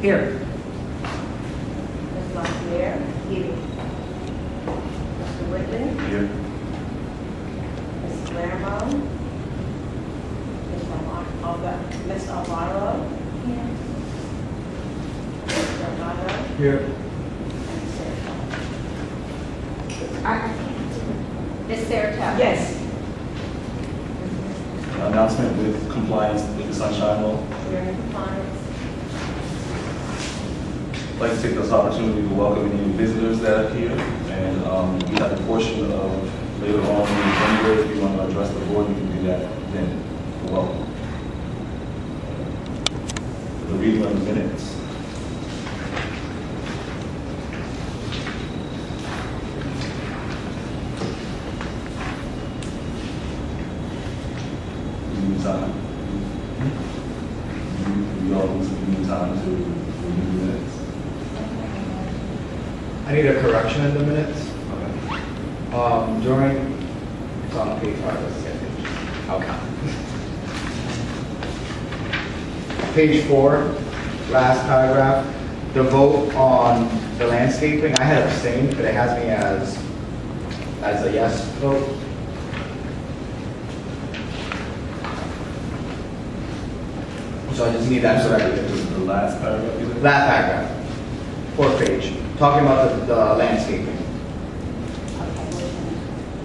Here. Ms. Locklear? Here. Mr. Whitley? Here. Ms. Palermo? Ms. Alvaro? Here. Mr. Amato? Here. And Ms. Saratoga? Yes. Announcement with compliance with the Sunshine Law. We're in compliance. I'd like to take this opportunity to welcome any visitors that are here. And we have a portion of later on in the agenda. If you want to address the board, you can do that then. You're welcome. The reading of the minutes. We need time. We all need time to review the minutes. I need a correction in the minutes. Okay. During, it's on page 5, let's get page. I'll count. Page 4, last paragraph, the vote on the landscaping, I had abstained, but it has me as a yes vote. So I just need that corrected. The last paragraph. You said? Last paragraph, 4th page, talking about the landscaping.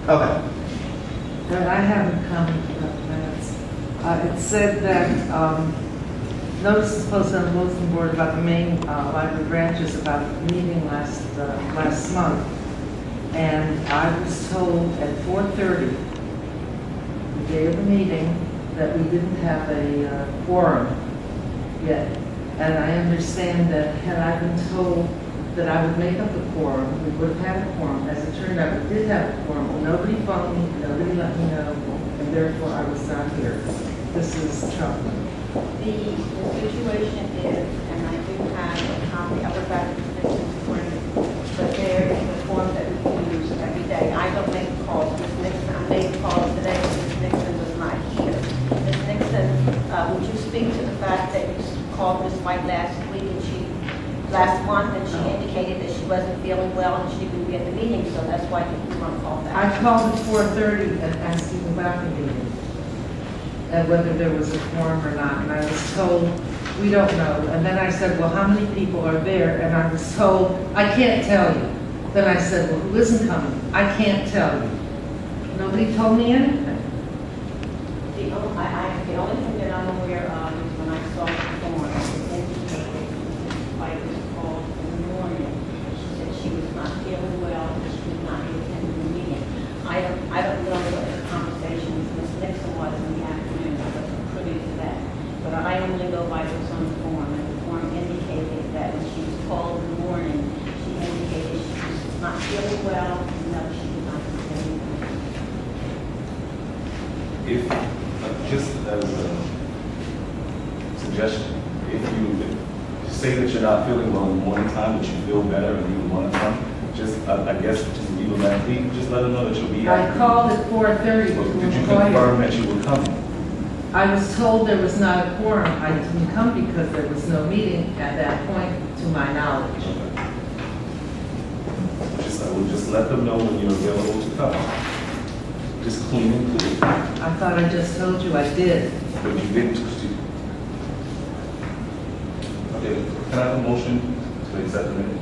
Okay. But I have a comment about the minutes. It said that notice is posted on the bulletin board about the main library branches about the meeting last month. And I was told at 4:30, the day of the meeting, that we didn't have a quorum yet. And I understand that had I been told that I would make up a quorum, we would have had a quorum. As it turned out, we did have a quorum, but nobody phoned me, nobody let me know, and therefore I was not here. This is troubling. The situation is, and I do have a copy, I was at this morning, but there is a form that we use every day. I don't make calls. Ms. Nixon, I made calls today, but Ms. Nixon was not here. Ms. Nixon, would you speak to the fact that you called Ms. White last week and last month, and she indicated that she wasn't feeling well and she couldn't be at the meeting, so that's why you weren't called back. I called at 4:30 and asked him about the meeting, and whether there was a quorum or not, and I was told, we don't know. And then I said, well, how many people are there? And I was told, I can't tell you. Then I said, well, who isn't coming? I can't tell you. Nobody told me anything. The only thing that I'm aware of is when I saw the form, it indicated Ms. White was called in the morning. She said she was not feeling well and she was not attending the meeting. I don't know what the conversation with Ms. Nixon was in the afternoon. I wasn't privy to that. But I only go by what's on the form, and the form indicated that when she was called in the morning, she indicated she was not feeling well, and no, she did not attend. If, just as a suggestion, if you say that you're not feeling well in the morning time, but you feel better and you want to come, just, I guess, just leave them at me, just let them know that you'll be I at. called at 4:30 But to did you inquire. confirm that you were coming? I was told there was not a quorum. I didn't come because there was no meeting at that point, to my knowledge. I would just let them know when you're available to come. Just clean and clear. I thought I just told you I did. But you didn't. Okay, can I have a motion to accept the minutes?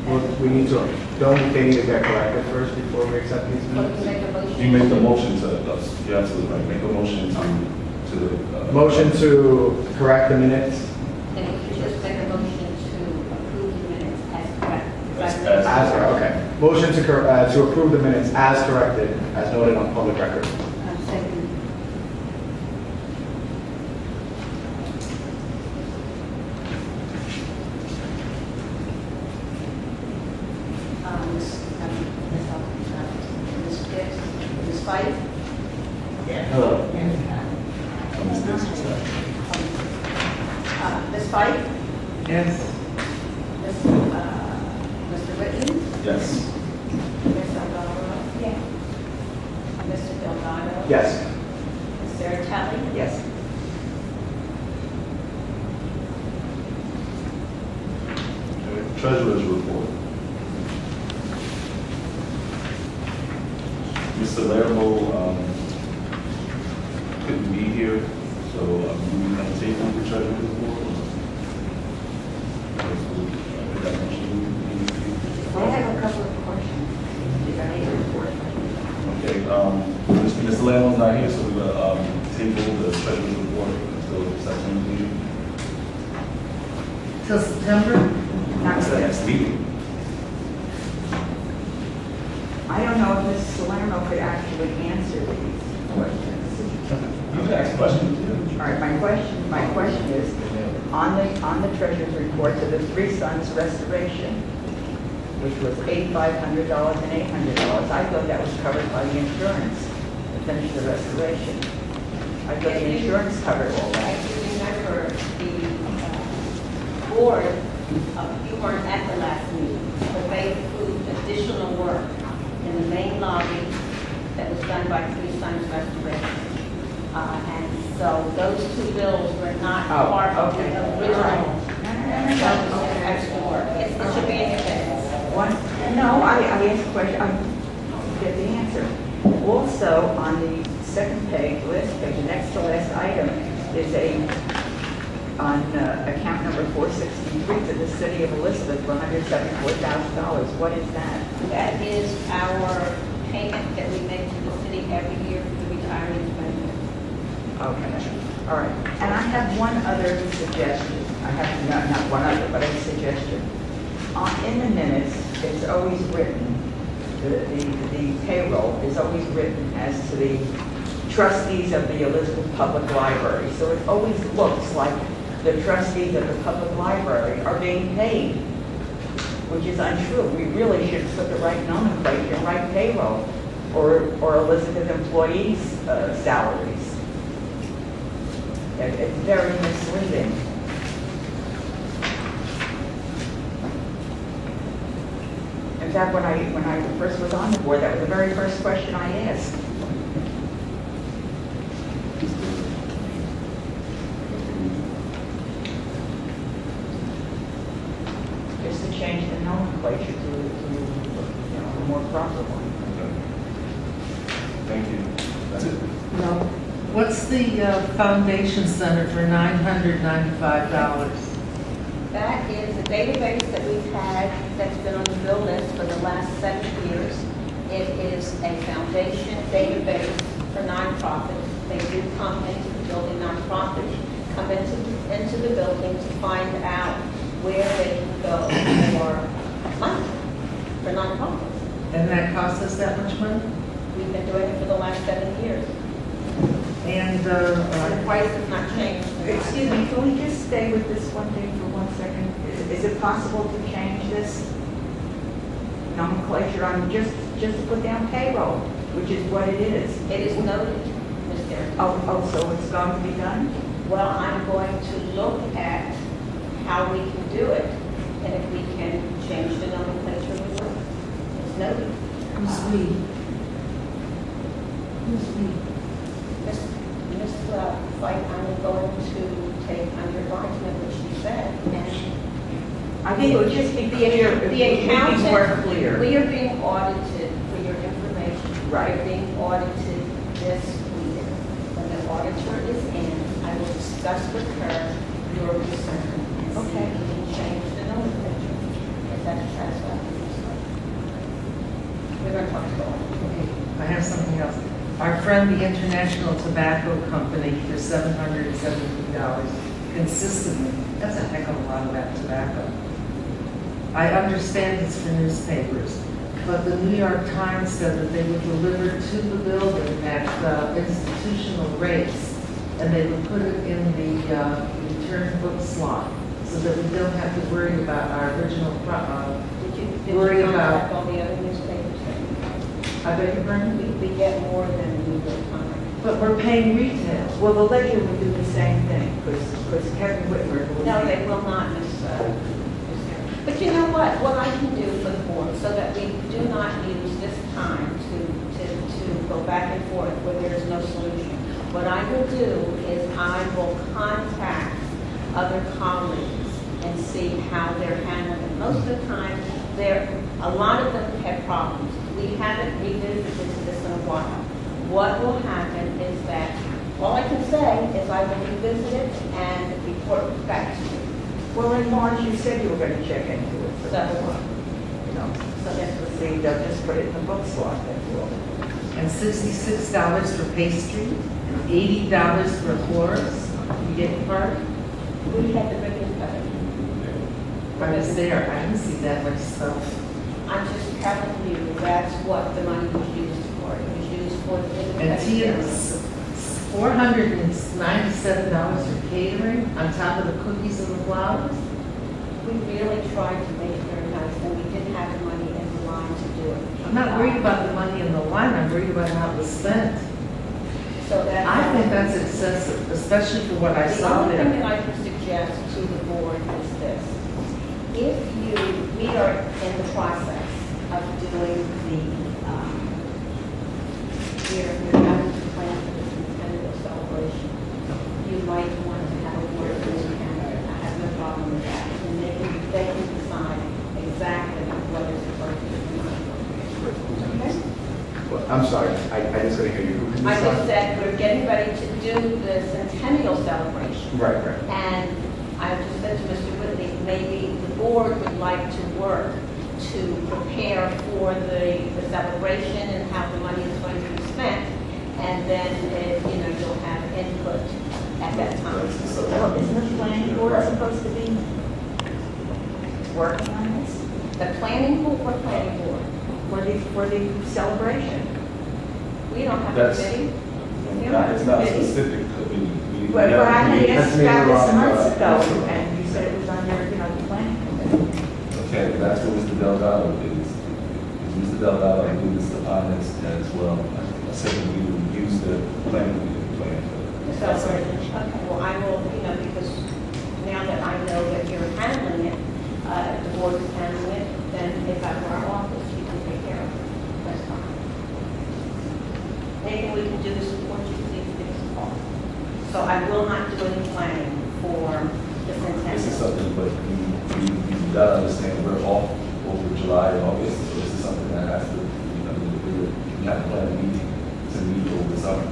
Well, we need to, don't they need to get corrected first before we accept these Well, you minutes? make a motion. You make the motion to, you're absolutely right, make a motion to. Motion to correct the minutes And if you just make a motion to approve the minutes as correct. as, okay. Motion to approve the minutes as corrected, as noted on public record. Second. Ms. Fife? Hello. Ms. Dixon, sir. Ms. Fife? Yes. Mr. Whitman? Yes. Ms. Alvaro? Yes. Mr. Delgado? Yes. Ms. Saratelli? Yes. Okay. Treasurer's report. Mr. Lermo couldn't be here, so do we want to take on the treasurer's report? I have a couple of questions. If I may report. Okay, Mr. Lermo's not here, so we're going to table the treasurer's report until September meeting. Till September? That's the next meeting. I don't know if Ms. Salerno could actually answer these questions. You can ask questions. All right, my question is, on the treasurer's report to the Three Sons restoration, which was $8,500 and $800, I thought that was covered by the insurance to finish the restoration. I thought the insurance covered all that. If you remember, the board, you weren't at the last meeting, but they approved additional work in the main lobby that was done by Three Sons Restoration. And so those two bills were not part of the original. Extra work. It should be in your minutes. No, I asked a question, I get the answer. Also, on the second page, last page, the next to last item, is on account number 463 to the city of Elizabeth for $174,000. What is that? That is our payment that we make to the city every year for the retirees benefit. Okay, all right. And I have one other suggestion. I have, not one other, but a suggestion. In the minutes, it's always written, the payroll is always written as to the trustees of the Elizabeth Public Library. So it always looks like the trustees of the public library are being paid, which is untrue. We really should put the right nomenclature, right payroll, or Elizabeth employees' salaries. It's very misleading. In fact, when I first was on the board, that was the very first question I asked. Just to change the nomenclature to a more proper one. Thank you. That's it. No. What's the foundation center for $995? That is a database that we've had that's been on the bill list for the last 7 years. It is a foundation database for nonprofits. They do come into the building, nonprofits come into the building to find out where they can go for money for nonprofits. And that costs us that much money? We've been doing it for the last 7 years. And The price has not changed. Excuse me, can we just stay with this one thing for 1 second? Is it possible to change this nomenclature on just to put down payroll, which is what it is? It is noted, Mr. Oh, so it's going to be done? Well, I'm going to look at how we can do it, and if we can change the nomenclature, we will. It's noted. who's we? Who's we? Ms. Fight, I'm going to take under advisement what she said, and I think it would just be clear, if the it would be accountant, more clear. we are being audited for your information. Right. We are being audited this week. When the auditor is in, I will discuss with her your concern and see Okay. if we can change the nomenclature. If that's satisfactory. We're going to talk to her. I have something else. Our friend, the International Tobacco Company, for $717 consistently. That's a heck of a lot of that tobacco. I understand it's for newspapers, but the New York Times said that they would deliver to the building at institutional rates, and they would put it in the return book slot, so that we don't have to worry about our original, Did worry you about contact all the other newspapers? I beg your pardon? We get more than we get time. But we're paying retail. Well, the ledger will do the same thing, because Kevin Whitmer was. No, they will not, Ms. Sarah. But you know what I can do for the board, so that we do not use this time to go back and forth where there is no solution. What I will do is I will contact other colleagues and see how they're handling it. Most of the time, a lot of them have problems. We haven't revisited this in a while. What will happen is that, all I can say is I will revisit it and report back to you. Well, in March, you said you were going to check into it. So, You know, so that's what see, they'll just put it in the book slot, that will. And $66 for pastry, and $80 for a florist. You get the part? we had the ribbon cutting. I was there, I didn't see that myself. I'm just telling you, that's what the money was used for. It was used for the ribbon And cutting. Tia's $497 for catering, on top of the cookies and the flowers. We really tried to make it very nice, and we didn't have the money in the line to do it. I'm not worried about the money in the line, I'm worried about how it was spent. So that's. I think that's excessive, especially for what I The saw only thing there. that I can suggest to the board is this. We are in the process of doing we're having to plan for this centennial celebration. You might want to have a word with the candidate. I have no problem with that. And they can decide exactly what is appropriate or not appropriate. Okay? Well, I'm sorry, I just couldn't hear you. Who can I just decide? said we're getting ready to do the centennial celebration. Right. And I just said to Mr. Whitley, maybe the board would like to work to prepare for the celebration and how the money is going to be spent. And then, you'll have input at that time. Well, isn't the planning board supposed to be working on this? The planning board, what planning board? For the celebration? We don't have a That's- committee. We don't have a It's not a committee. specific committee. Well, I had that's asked maybe about this wrong, months ago, that's- and you said it was on your, the planning committee. Okay, that's what Mr. Delgado is. Mr. Delgado and Mr. Stefanis as well. I said that we would use the planning plan. The celebration. Okay, well, I will, because now that I know that you're handling it, the board is handling it, then if I were our office, we can take care of it. That's fine. Anything we can do to support you, please give us a call. So I will not do any planning for the This is centennial. something, but you gotta understand, we're off over July and August, so this is something that has to, you have to plan a meeting to meet over the summer.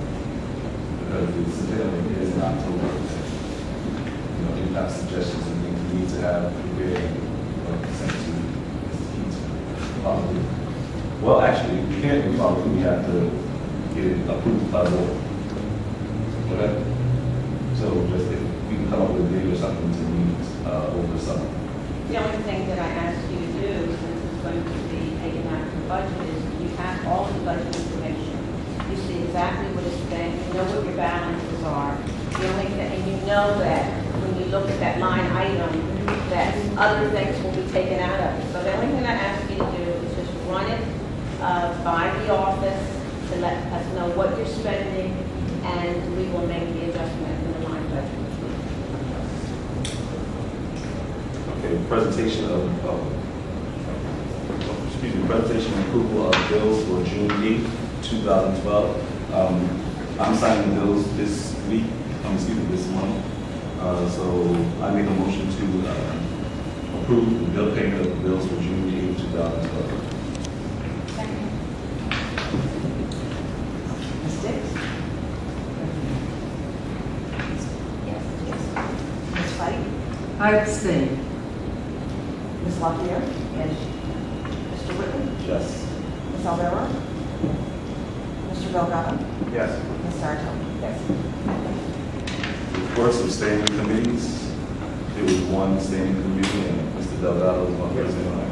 Because the centennial is in October. You have suggestions and things we need to have prepared, sent to Mr. Keats, probably. Well, actually, we can't, we have to get it approved by the board. Okay? So just if we can come up with a date or something to meet over the summer. The only thing that I ask you to do, since it's going to be taken out of the budget, is you have all the budget information. You see exactly what it's spent, you know what your balances are. The only thing, and you know that when you look at that line item, that other things will be taken out of it. So the only thing I ask you to do is just run it by the office to let us know what you're spending, and we will make the adjustment in the line budget. Okay, presentation presentation and approval of bills for June 8th, 2012. I'm signing bills this week, this month. So I make a motion to approve the bill payment of the bills for June 8th, 2012. Ms. Dix? Yes. Ms. Fight? I abstain. Ms. LaPierre? Yes. Mr. Whitley? Yes. Ms. Alvaro? Mr. Delgado? Yes. Ms. Saratoni? Yes. Reports of standing committees. There was one standing committee and Mr. Delgado was one person on it.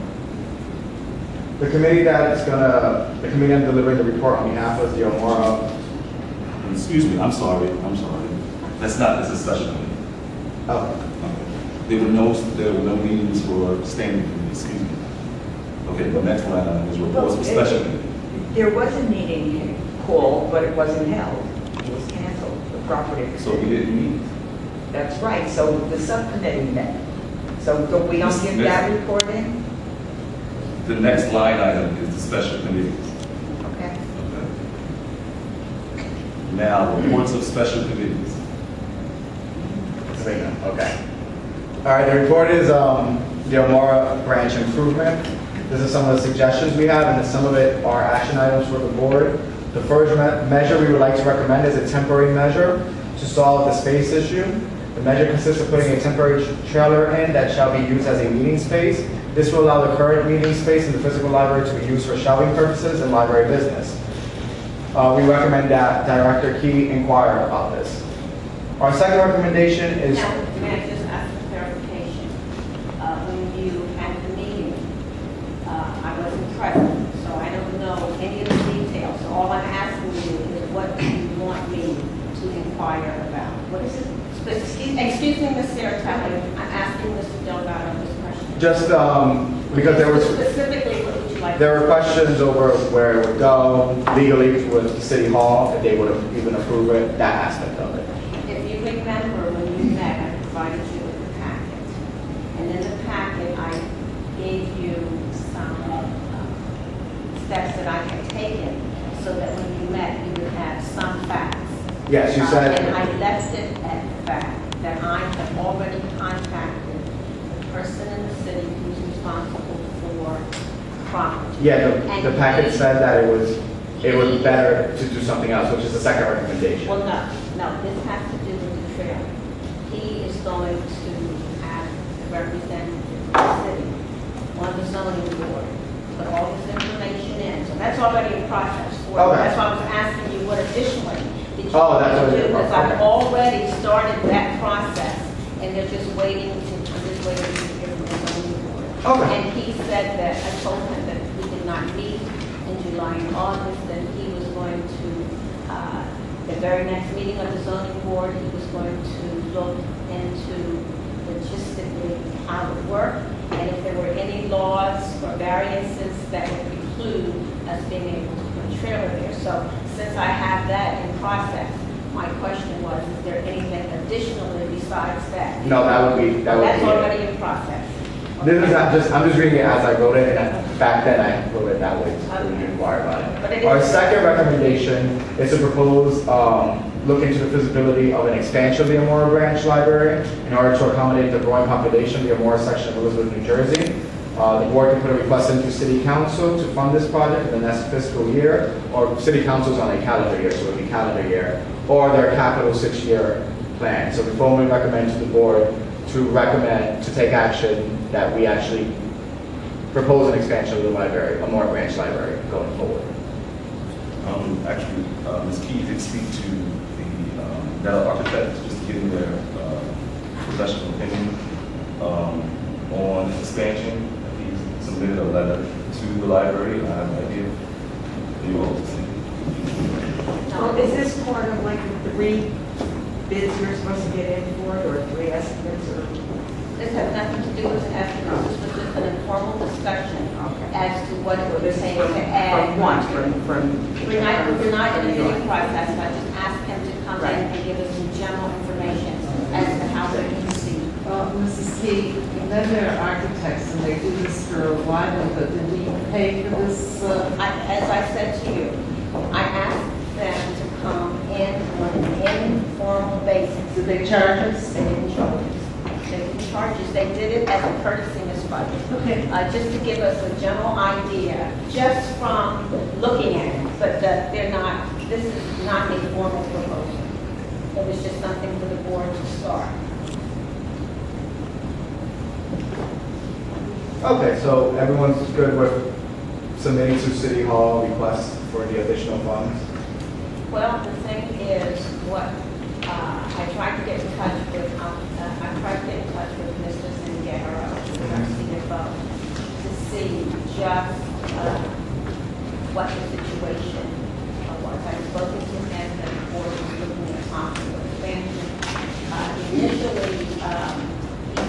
The committee I'm delivering the report on behalf of the Elmora. Excuse me, I'm sorry. That's not this discussion. Oh, There were no meetings for standing committee, excuse me. Okay, the next one is reports of special committee. There was a meeting called, but it wasn't held. It was canceled, the property. So we didn't meet. That's right, so the subcommittee met. So we don't give that report in? The next line item is the special committees. Okay. Okay. Now, reports of special committees. Okay. All right, the report is the Elmora branch improvement. This is some of the suggestions we have, and some of it are action items for the board. The first measure we would like to recommend is a temporary measure to solve the space issue. The measure consists of putting a temporary trailer in that shall be used as a meeting space. This will allow the current meeting space in the physical library to be used for shelving purposes and library business. We recommend that Director Key inquire about this. Our second recommendation is... Now, may I just ask for clarification? When you had the meeting, I wasn't present, so I don't know any of the details. So all I'm asking you is what do you want me to inquire about? What is it? Excuse me, Ms. Saratelli, I'm asking Mr. Delgado this question. Just because there was... Specifically, what would you like? There were questions over where it would go legally with City Hall, if they would have even approved it, that aspect of it. If you remember when you met, I provided you with the packet. And in the packet, I gave you some steps that I had taken so that when you met, you would have some facts. Yes, you said... And I left it at the fact that I have already contacted the person in the city who's responsible for property. Yeah, And the packet he- said that it was better to do something else, which is the second recommendation. Well, no, this has to do with the trail. He is going to have a representative of the city on the zoning board, put all this information in. So that's already a process for you. Okay. That's why I was asking you what additionally did you Oh, that's want to already do? a Because process. I've already started that process, and they're just waiting to, I'm just waiting to hear from the zoning board. Okay. And he said that, I told him that we did not meet in July and August, and he was going to, the very next meeting of the zoning board, he was going to look into logistically how it worked, and if there were any laws or variances that would preclude us being able to put a trailer there. So since I have that in process, my question was, is there anything additionally besides that? No, that would be That's it. already in process. This is, I'm just reading it as I wrote it, and back then I wrote it that way, so we can inquire about But it. it Our is- second recommendation is to propose, look into the feasibility of an expansion of the Elmora Branch Library in order to accommodate the growing population of the Elmora section of Elizabeth, New Jersey. The board can put a request into City Council to fund this project in the next fiscal year, or City Council's on a calendar year, so it would be calendar year, or their capital 6-year plan. So we formally recommend to the board to take action that we actually propose an expansion of the library, Elmora Branch Library, going forward. Actually, Ms. Key did speak to the architects, just to get their professional opinion on this expansion. He submitted a letter to the library. I have no idea. You all to see. Well, is this part of like the 3 bids you're supposed to get in for it, or 3 estimates, or? This has nothing to do with the estimates. This was just an informal discussion as to what it would take to add. From what? We're not in the bidding process. I just asked him to come in and give us some general information as to how they can proceed. Mrs. Key, and then there are architects, and they do this for a while, but did we pay for this? As I said to you, I asked them to come in on an informal basis. Did they charge us? They didn't charge us. They didn't charge us. They did it as a courtesy, Ms. Budget. Okay. Just to give us a general idea, just from looking at it, but they're not, this is not a formal proposal. It was just something for the board to start. Okay, so everyone's good with submitting to City Hall requests for the additional funds? Well, the thing is, what I tried to get in touch with, Mr. Zingaro, our CFO, to see just what the situation was. I've spoken to him, and the board was looking at possible expansion. Initially, he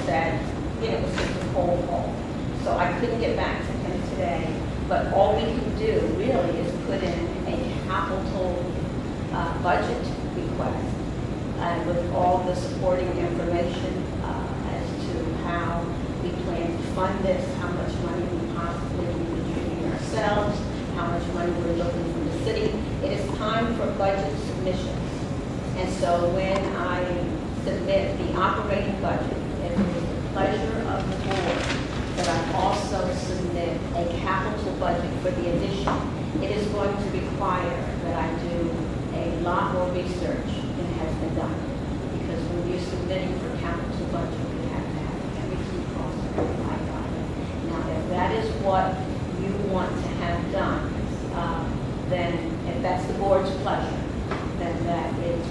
said, it was just a cold call. So I couldn't get back to him today, but all we can do really is put budget request, and with all the supporting information as to how we plan to fund this, how much money we possibly be contributing ourselves, how much money we're looking from the city. It is time for budget submissions. And so when I submit the operating budget, it is the pleasure of the board that I also submit a capital budget for the addition. It is going to require that I do a lot more research than has been done. Because when you're submitting for capital budget, you have to have everything crossed and every I dotted. Now, if that is what you want to have done, then if that's the board's pleasure, then that is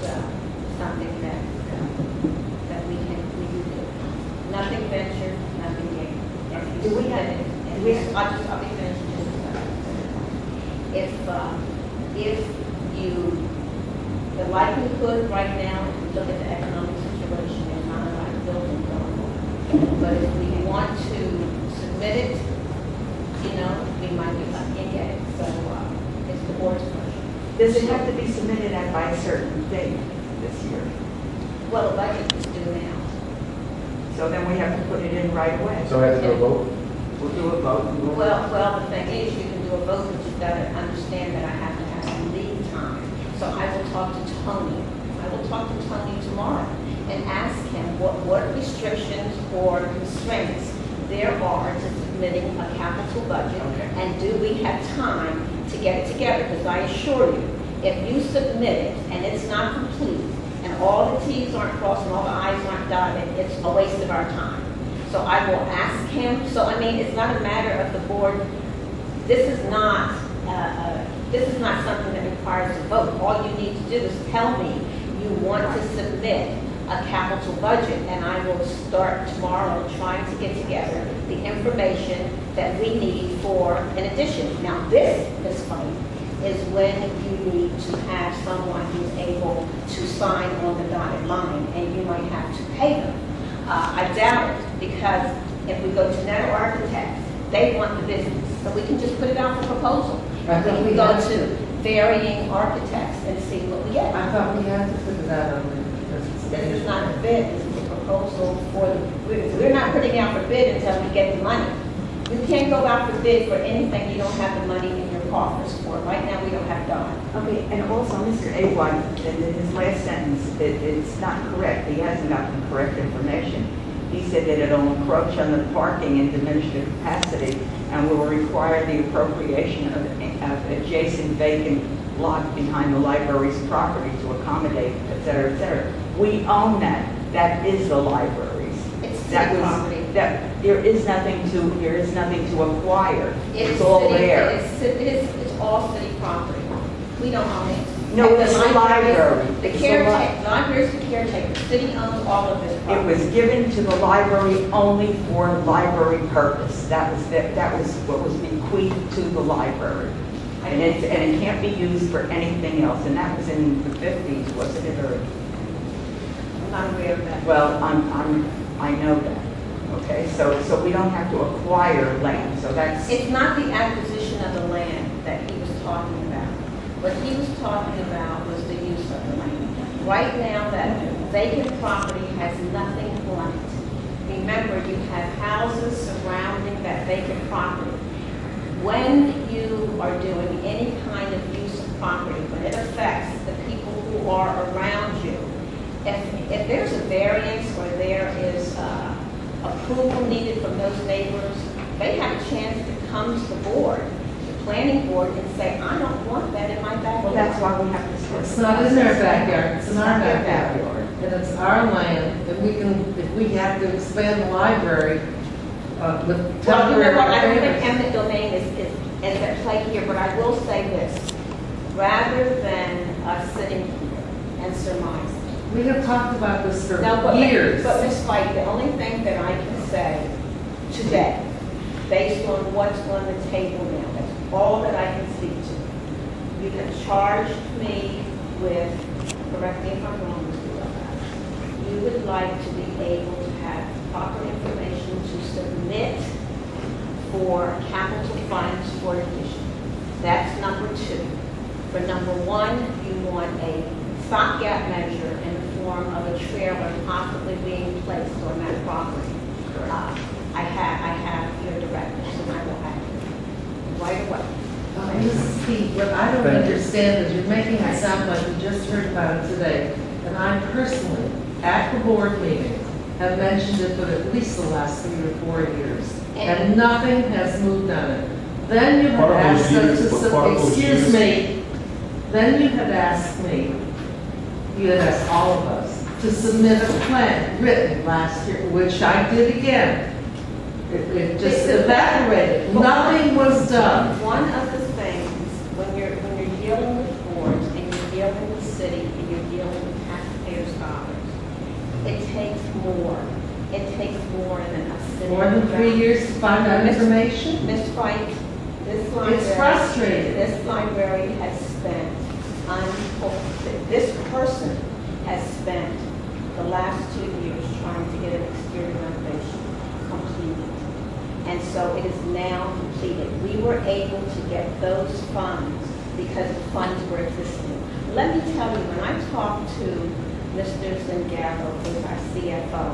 something that we can do. Nothing ventured, nothing gained. Do we have? I'll be finished in just a second. If you, the likelihood right now, if we look at the economic situation, there's not a lot of building going on. But if we want to submit it, you know, we might be lucky and get it. So it's the board's pleasure. Does it have to be submitted at by a certain date this year? Well, the budget is due now. So then we have to put it in right away. So we have to do a vote? We'll do a vote. Well, the thing is, you can do a vote, but you've got to understand that I have to have some lead time. So I will talk to Tony. I will talk to Tony tomorrow and ask him what restrictions or constraints there are to submitting a capital budget. Okay. And do we have time to get it together? Because I assure you, if you submit it and it's not complete, and all the T's aren't crossed and all the I's aren't dotted, it's a waste of our time. So I will ask him. So I mean, it's not a matter of the board. This is not something that requires a vote. All you need to do is tell me you want to submit a capital budget, and I will start tomorrow trying to get together the information that we need for an addition. Now this fight is when you need to have someone who's able to sign on the dotted line, and you might have to pay them. I doubt it, because if we go to Net Architects, they want the business, so we can just put it out for proposal. I thought We we can go had to varying architects and see what we get. I thought we had to put it out on the. This is not a bid, this is a proposal for we're not putting out for bid until we get the money. You can't go out for bid for anything you don't have the money in your coffers for. Right now, we don't have done. Okay, and also Mr. Awine, in his last sentence, it's not correct. He hasn't gotten the correct information. He said that it'll encroach on the parking and diminish the capacity and will require the appropriation of adjacent vacant lot behind the library's property to accommodate, et cetera, et cetera. We own that. That is the library's. It's city That was, property. that there is nothing to acquire. It's all city- there. It's all city property. We don't own it. No, And it's the library. The It's the caretaker, the library's the caretaker. The city owns all of this It property. was given to the library only for library purpose. That was what was bequeathed to the library. And it can't be used for anything else. And that was in the 50s, wasn't it? Or, I'm not aware of that. well, I know that. Okay, so we don't have to acquire land. So that's It's not the acquisition of the land that he was talking about. What he was talking about was the use of the land. Right now, that vacant property has nothing on it. Remember, you have houses surrounding that vacant property. When you are doing any kind of use of property, when it affects the people who are around you, if there's a variance or there is approval needed from those neighbors, they have a chance to come to the board, the planning board, and say, I don't want that in my backyard. well, that's why we have to start. It's not in their backyard, it's in our their backyard. And it's our land, and if we have to expand the library with Well, you temporary. know what, I don't think waivers. eminent domain is at play here, but I will say this. Rather than us sitting here and surmising. We have talked about this for No, but years. But Ms. White, the only thing that I can say today, based on what's on the table now, that's all that I can speak to. You have charged me with, correct me if I'm wrong, Mr. Lopez, you would like to be able to have proper information to submit for capital funds for addition. That's number two. For number one, you want a stopgap measure in the form of a trailer possibly being placed on that property. I have your directive, and I will act right away. Mrs. Pete, what I don't understand is you're making it sound like we just heard about it today. And I personally, at the board meeting, have mentioned it for at least the last 3 or 4 years. And nothing has moved on it. Then you had asked us to, excuse me, then you had asked me, you had asked all of us, to submit a plan written last year, which I did again. It just evaporated. Nothing was done. One of the things, when you're dealing with boards and you're dealing with city and you're dealing with taxpayers' dollars, it takes more. It takes more than a city. More than 3 years to find out information? Ms. White, this library has spent, this person has spent the last 2 years trying to get an exterior renovation completed. And so it is now completed. We were able to get those funds because the funds were existing. Let me tell you, when I talked to Mr. Zingaro, who's our CFO,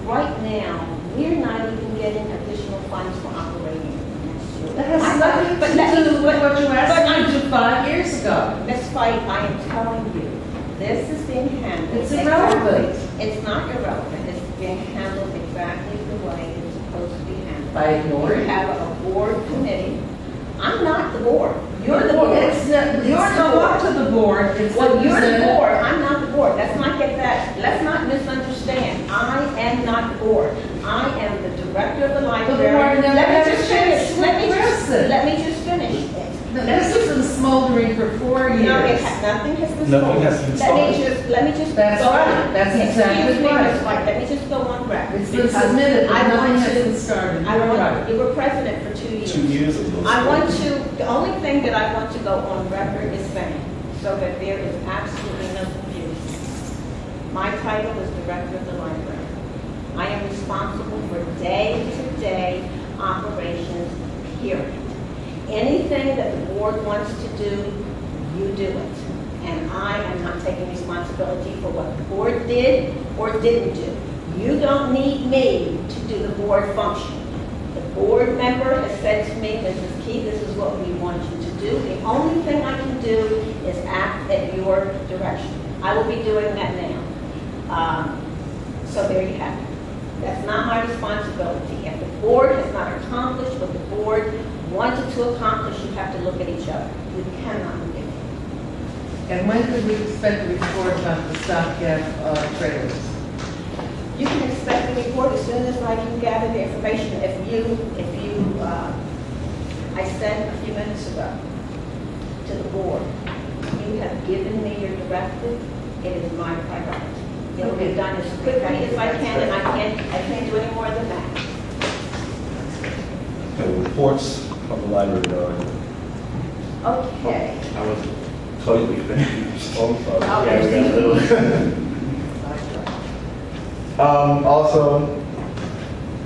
right now, we're not even getting additional funds for operating next year. That has nothing to do with what you asked me to do 5 years ago. Ms. White, I am telling you, this is being handled. It's irrelevant. It's not irrelevant. It's being handled exactly the way it's supposed to be handled. By ignoring? We have a board committee. I'm not the board. You're the board. You're up to the board. Well, you're the board. I'm not the board. Let's not get that. Let's not misunderstand. I am not the board. I am the director of the library. Let me just finish. Let me just finish. This has been smoldering for 4 years. No, nothing has been Nothing has been started. Let me just. That's right. That's exactly right. Ms. White, let me just go on record. It's been submitted, but nothing has been started. You were president for 2 years. 2 years ago. The only thing that I want to go on record is saying, so that there is absolutely no confusion. My title is director of the library. I am responsible for day-to-day operations, period. Anything that the board wants to do, you do it. And I am not taking responsibility for what the board did or didn't do. You don't need me to do the board function. The board member has said to me, Mrs. Key, this is what we want you to do. The only thing I can do is act at your direction. I will be doing that now. So there you have it. That's not my responsibility. If the board has not accomplished what the board wanted to accomplish, you have to look at each other. You cannot look at me. And when could we expect a report about the stopgap trailers? You can expect the report as soon as I can gather the information. I said a few minutes ago to the board, you have given me your directive. It is my priority. It will be done as quickly as I can, and I can't do any more than that. Okay, reports from the library director. Okay. I was totally finished. Oh, I'm sorry. Oh, Yeah, we got a little. Also,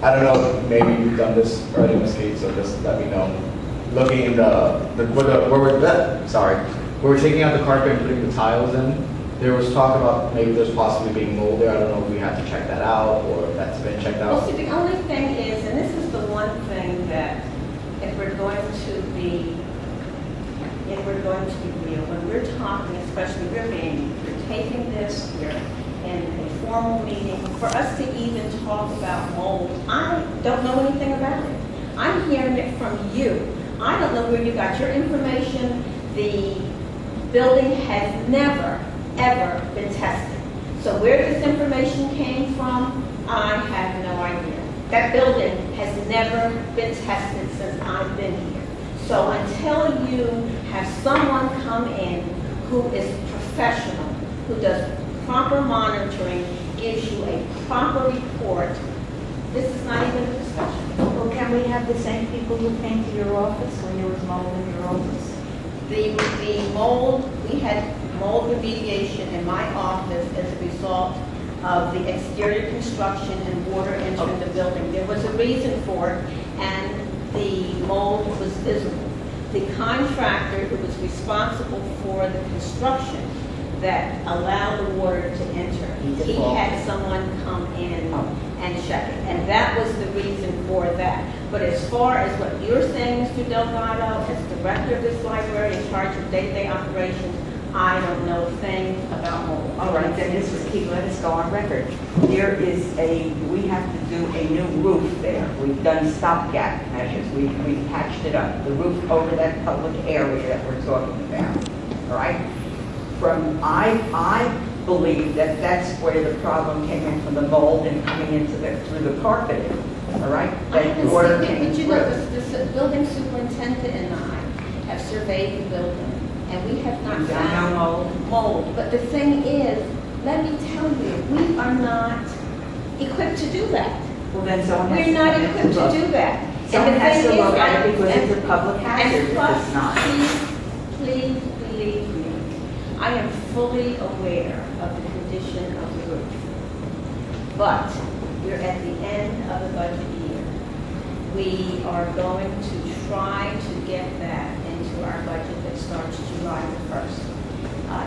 I don't know, maybe you've done this already, Ms. Kate, so just let me know. Looking in where we're taking out the carpet and putting the tiles in, there was talk about maybe there's possibly being mold there. I don't know if we have to check that out or if that's been checked out. Well, see, the only thing is, and this is the one thing that if we're going to be real, when we're talking, especially we're taking this here in a formal meeting, for us to even talk about mold, I don't know anything about it. I'm hearing it from you. I don't know where you got your information. The building has never, ever been tested. So where this information came from, I have no idea. That building has never been tested since I've been here. So until you have someone come in who is professional, who does proper monitoring, gives you a proper report, this is not even a discussion. Well, can we have the same people who came to your office when there was mold in your office? The mold, we had mold remediation in my office as a result of the exterior construction and water entering the building. There was a reason for it, and the mold was visible. The contractor who was responsible for the construction that allowed the water to enter. He had someone come in and check it, and that was the reason for that. But as far as what you're saying, Mr. Delgado, as director of this library in charge of day-to-day operations, I don't know a thing about mold. All right, then this is key, let us go on record. There is we have to do a new roof there. We've done stopgap measures, we've patched it up. The roof over that public area that we're talking about, all right? I believe that that's where the problem came in, from the mold and coming into through the carpeting, all right? That water came But you know, through. the building superintendent and I have surveyed the building, and we have not You don't know found mold. But the thing is, let me tell you, we are not equipped to do that. Well, then someone has We're to not come in equipped to do that. Someone And the has thing to is, look at it because and- it's a public hazard and if plus, it's not. Please believe me, I am fully aware of the condition of the roof. But we're at the end of the budget year. We are going to try to get that into our budget that starts July the 1st.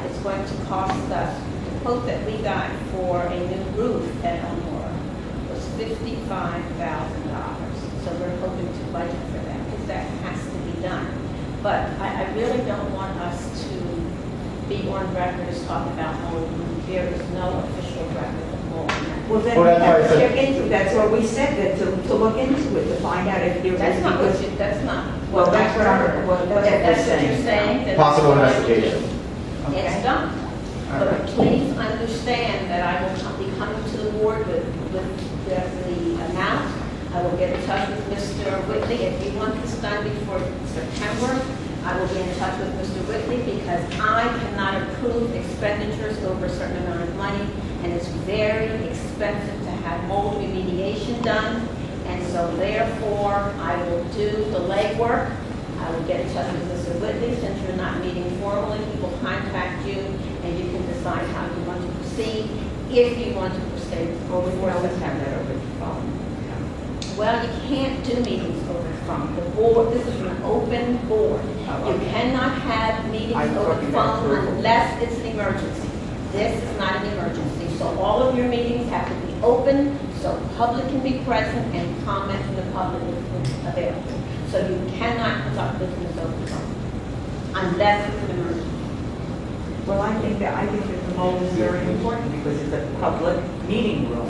It's going to cost us, the quote that we got for a new roof at Elmora was $55,000. So we're hoping to budget for that, because that has to be done. But I really don't want us to be on record as talking about mold. There is no official record of mold. Well, then Well, we that's why I have to said- check into it. That's what we said, that to look into it, to find out if there's. That's not what you, that's not. Well, that's what I'm, well, that's what they're That's what you're saying. saying. that- Possible investigation. Okay. It's done. All But right. please understand that I will be coming to the board with the amount. I will get in touch with Mr. Whitley. If you want this done before September, I will be in touch with Mr. Whitley, because I cannot approve expenditures over a certain amount of money, and it's very expensive to have mold remediation done. And so therefore, I will do the legwork. I will get in touch with Mr. Whitley. Since you're not meeting formally, he will contact you, and you can decide how you want to proceed, if you want to proceed. Well, we can always have that over the phone. Well, you can't do meetings over the phone. The board, this is an open board. Oh, You okay. cannot have meetings I'm over talking the about phone approval. unless it's an emergency. This is not an emergency, so all of your meetings have to be open, so the public can be present and comment from the public is available. So you cannot conduct business over the phone unless it's an emergency. Well, I think that the mold is very important because it's a public meeting room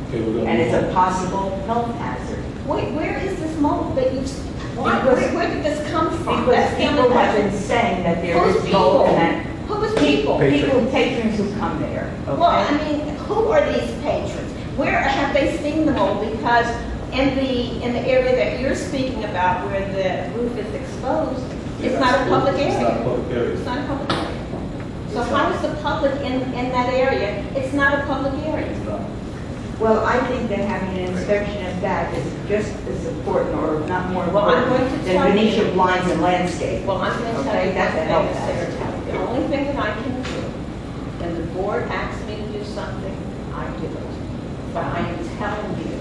Okay, we're gonna and move it's on. a possible health hazard. Wait, where is this mold that you, where did this come from? Because That's the people other have question. been saying that there Who's is people? mold and that. Who is people? Patrons who come there, okay? Well, I mean, who are these patrons? Where have they seen the mold? Because in the area that you're speaking about, where the roof is exposed, it's not a public It's not a area. public area. It's not a public area. So how is the public in that area? It's not a public area. It's not. Well, I think that having an inspection of that is just as important, or not more Well, I'm going important, to tell than you- Venetia blinds and landscape. Well, I'm going to tell Okay, you that's a one health thing, hazard. Sarah. The only thing that I can do, when the board asks me to do something, I do it. But I am telling you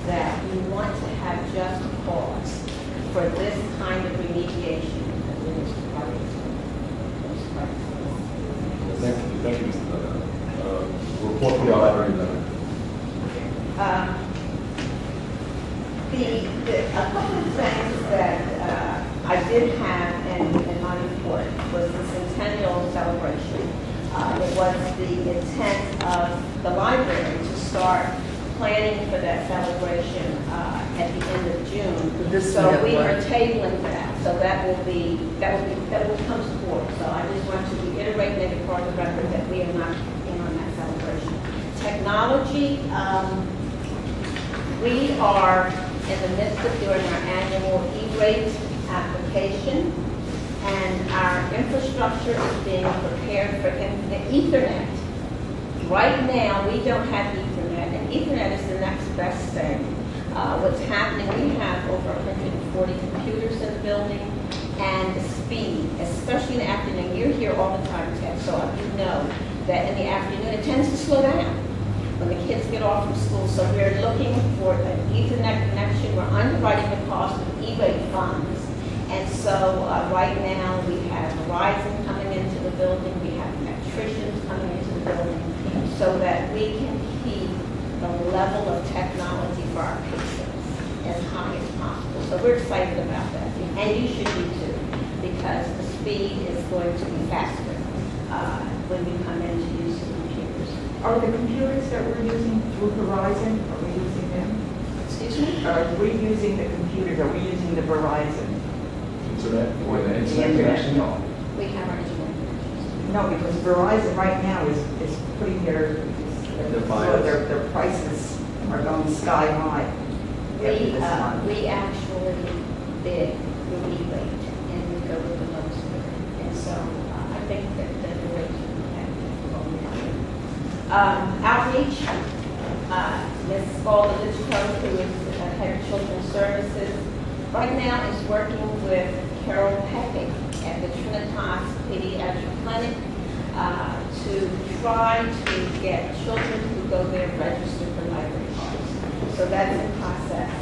that we want to have just cause for this kind of remediation. That it is part of this. Thank you, Mr. Dunn. Report from the library, Dunn. A couple of things that I did have in my report was the centennial celebration. It was the intent of the library to start planning for that celebration at the end of June. This So year, we right. are tabling that. So that will come forward. So I just want to reiterate, make it part of the record that we are not in on that celebration. Technology, we are in the midst of doing our annual E-rate application, and our infrastructure is being prepared for Ethernet. Right now, we don't have Ethernet, and Ethernet is the next best thing. What's happening, we have over 140 computers in the building, and the speed, especially in the afternoon. You're here all the time, Ted, so you know that in the afternoon, it tends to slow down when the kids get off from school. So we're looking for an Ethernet connection. We're underwriting the cost of E-rate funds. And so right now we have Verizon coming into the building. We have electricians coming into the building so that we can keep the level of technology for our patients as high as possible. So we're excited about that. And you should be too, because the speed is going to be faster when you come in to use the computers. Are the computers that we're using through Verizon, are we using them? Excuse me? Are we using the computers, are we using the Verizon? Internet, or the The internet internet, connection? no. We have our engineering. No, because Verizon right now is putting their fires. their prices are going sky high. Every this month. We actually bid the rebate and we go with the lowest bidder. And so I think that the rate is outreach, Ms. Spalding-Litchfield, who is head of Children's Services, right now is working with Carol Peckett at the Trinitas Pediatric Clinic to try to get children who go there registered for library cards. So that's in process.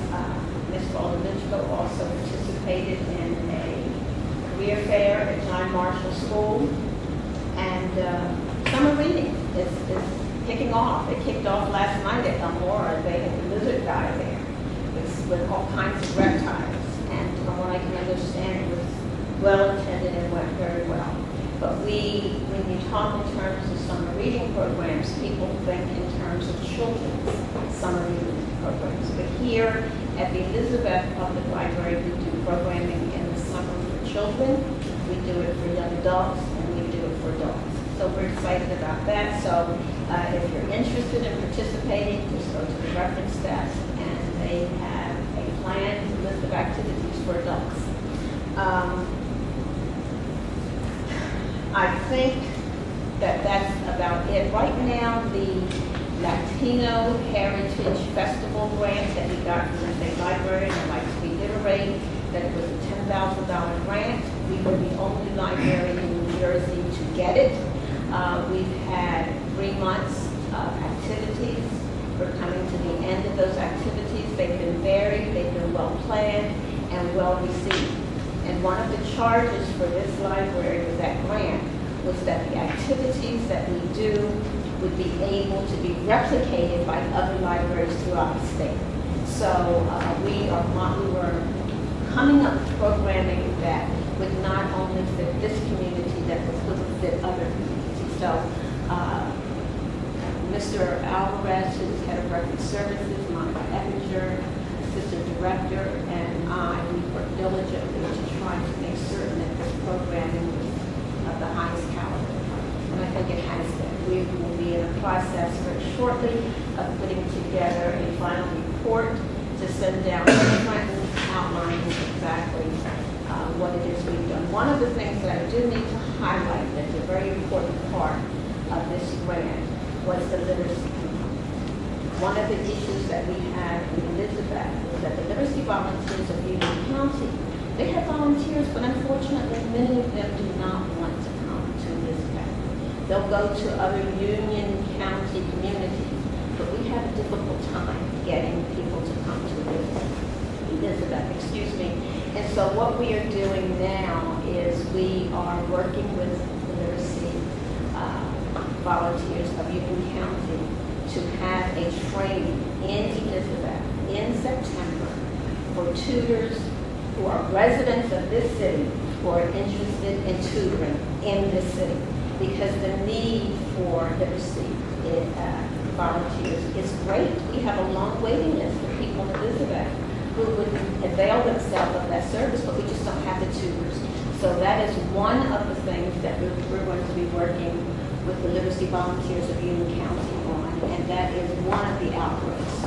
Ms. Spalding-Litchfield also participated in a career fair at John Marshall School. And summer reading is kicking off. It kicked off last night at Elmora. They had the lizard guy there with all kinds of reptiles. And from what I can understand, it was well attended and went very well. But when you talk in terms of summer reading programs, people think in terms of children's summer reading programs. But here at the Elizabeth Public Library, we do programming in the summer for children. We do it for young adults, and we do it for adults. So we're excited about that. So if you're interested in participating, just go to the reference desk, and they have a planned list of activities for adults. I think that that's about it. Right now, the Latino Heritage Festival grant that we got from the State Library, and I'd like to reiterate that it was a $10,000 grant. We were the only library in New Jersey to get it. We've had 3 months of activities. We're coming to the end of those activities. They've been varied, they've been well planned, and well received. And one of the charges for this library with that grant was that the activities that we do would be able to be replicated by other libraries throughout the state. So we were coming up with programming that would not only fit this community, that would fit other communities. So Mr. Alvarez, who's head of record services, Monica Eppinger, assistant director, and I, we worked diligently to try to make certain that this programming was of the highest caliber. And I think it has been. We will be in a process very shortly of putting together a final report to send down to Trenton outlining exactly what it is we've done. One of the things that I do need to highlight that's a very important part of this grant was the literacy component. One of the issues that we had in Elizabeth was that the literacy volunteers of Union County, they have volunteers, but unfortunately many of them do not want to come to Elizabeth. They'll go to other Union County communities, but we have a difficult time getting people to come to Elizabeth, excuse me. And so what we are doing now is we are working with the literacy volunteers of Union County to have a training in Elizabeth in September for tutors who are residents of this city who are interested in tutoring in this city, because the need for literacy volunteers is great. We have a long waiting list of people in Elizabeth who would avail themselves of that service, but we just don't have the tutors. So that is one of the things that we're going to be working with the literacy volunteers of Union County on, and that is one of the outgrowths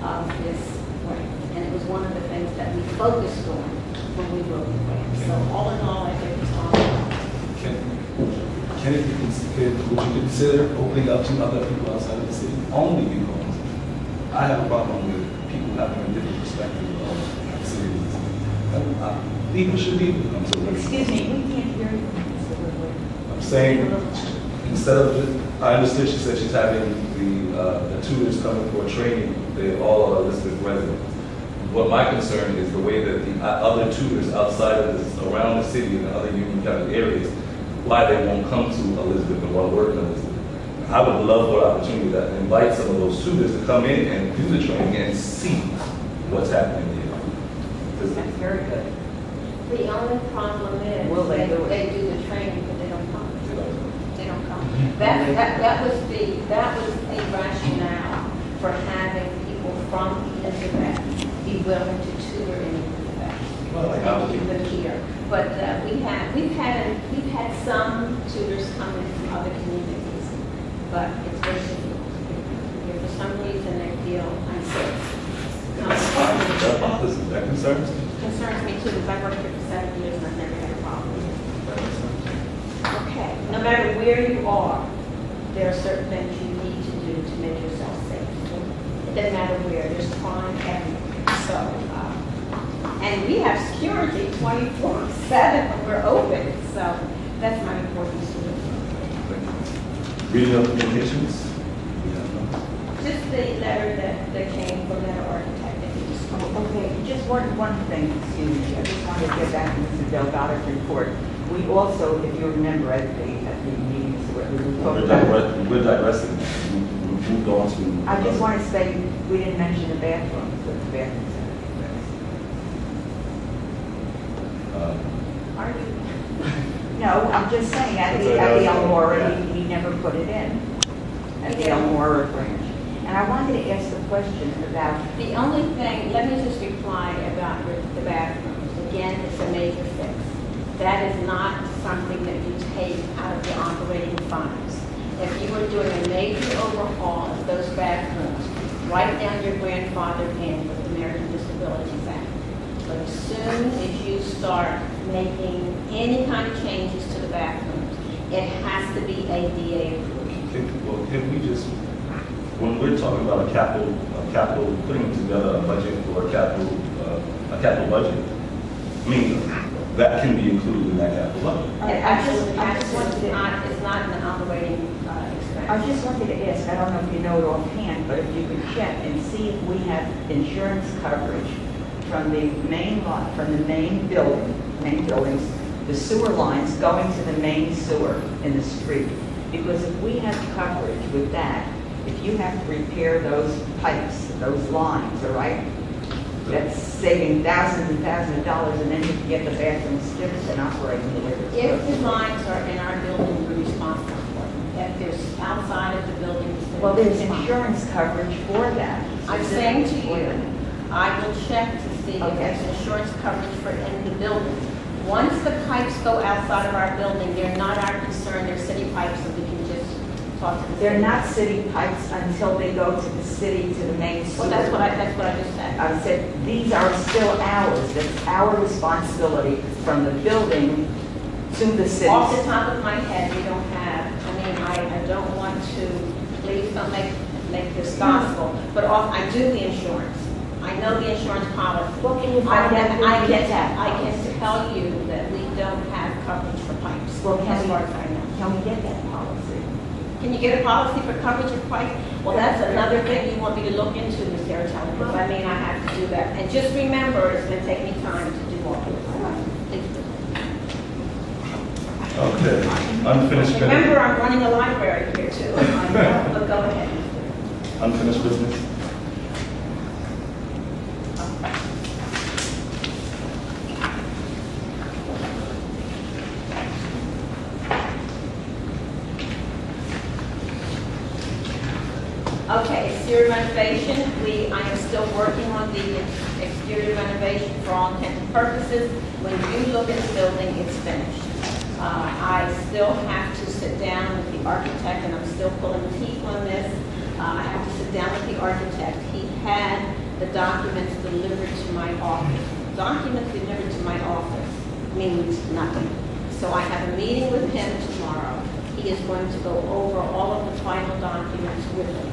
of this grant. And it was one of the things that we focused on when we wrote the grant. So all in all, I think it's all about. Would you consider opening up to other people outside of the city? Only because I have a problem with people having a different perspective of cities. People should be able to come to the Excuse me, we can't hear you. I'm saying, instead of just, I understood she said she's having the tutors coming for training. They all are listed residents. What my concern is the way that the other tutors outside of this, around the city and the other Union County areas, why they won't come to Elizabeth and want to work in Elizabeth. I would love for an opportunity to invite some of those tutors to come in and do the training and see what's happening here. That's very good. The only problem is Will they do it? they do the training, but they don't come. They don't come. That was the rationale for having people from Elizabeth be willing to tutor in Elizabeth. Well, like And keep them here. But we've had some tutors come in from other communities, but it's very difficult. If for some reason they feel unsafe. That bothers me. That concerns me. Concerns me too, because I worked here for 7 years and I've never had a problem. Okay, no matter where you are, there are certain things you need to do to make yourself safe. It doesn't matter where, there's crime everywhere. So, and we have security 24/7 when we're open. So that's my important to you. Reading of communications. Just the letter that came from that architect. Okay, just one thing, excuse me, I just wanted to get back to Mr. Delgado's report. We also, if you remember at the meetings, we talked about. We're digressing. We moved on to. I just want to say, we didn't mention the bathrooms, but the bathrooms. Are you? No, I'm just saying, at the Elmora, he never put it in, at the Elmora branch. And I wanted to ask a question about. The only thing, let me just reply about the bathrooms. Again, it's a major fix. That is not something that you take out of the operating funds. If you were doing a major overhaul of those bathrooms, write down your grandfather in with the American Disabilities Act. But as soon as you start making any kind of changes to the bathrooms, it has to be ADA approved. Well, can we just, when we're talking about a capital, putting together a budget for a capital budget, I mean, that can be included in that capital budget. It absolutely has to. It's not an operating expense. I just wanted to ask, I don't know if you know it offhand, but if you could check and see if we have insurance coverage from the main lot, from the main buildings, the sewer lines going to the main sewer in the street. Because if we have coverage with that, if you have to repair those pipes, those lines, all right? That's saving thousands and thousands of dollars, and then you can get the bathrooms fixed and operating the way they're supposed If to. the lines are in our building, we're responsible for them. If there's outside of the buildings. Well, there's insurance coverage for that. I'm saying to you, I will check to see if Okay. there's insurance coverage for in the building. Once the pipes go outside of our building, they're not our concern, they're city pipes, so we can just talk to the They're city. not city pipes until they go to the city, to the main sewer. Well, that's what I just said. I said, these are still ours. That's our responsibility from the building to the city. Off the top of my head, we don't have, I don't want to, please don't make this gospel, but I do the insurance. I know the insurance policy. What can you find out where you get that? I can tell you that we don't have coverage for pipes. Well, as far as I know. Can we get that policy? Can you get a policy for coverage of pipes? Well, that's another thing you want me to look into, Ms. Saratelli, because I have to do that. And just remember, it's going to take me time to do all of this. Okay, unfinished business. Remember, I'm running a library here too. But go ahead. Unfinished business. Okay, exterior renovation, I am still working on the exterior renovation for all intents and purposes. When you look at the building, it's finished. I still have to sit down with the architect, and I'm still pulling teeth on this. I have to sit down with the architect. He had the documents delivered to my office. Documents delivered to my office means nothing. So I have a meeting with him tomorrow. He is going to go over all of the final documents with me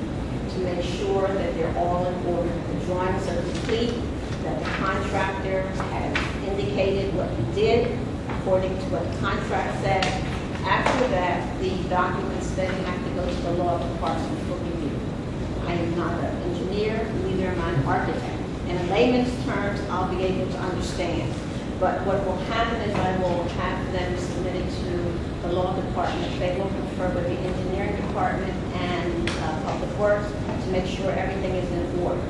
to make sure that they're all in order. The drawings are complete, that the contractor has indicated what he did according to what the contract said. After that, the documents then have to go to the law department for review. I am not an engineer, neither am I an architect. In layman's terms, I'll be able to understand. But what will happen is I will have them submitted to the law department. They will confer with the engineering department and public works to make sure everything is in order.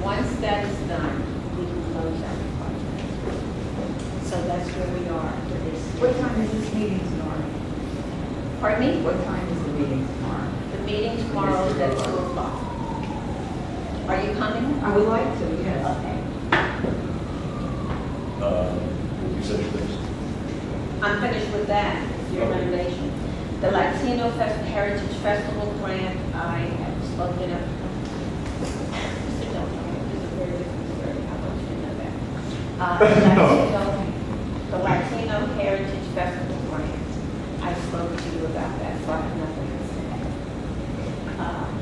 Once that is done, we can close out the project. So that's where we are for this. What time is this meeting tomorrow? Pardon me? What time is the meeting tomorrow? The meeting tomorrow is at 2 o'clock. Are you coming? I would like to, yes. Okay. You said your things. I'm finished with that, your Okay. renovation. The Latino Heritage Festival grant, I have spoken of. Mr. Delton, this is a very different story. I want you to know that. The Latino Heritage Festival grant, I spoke to you about that, so I have nothing to say.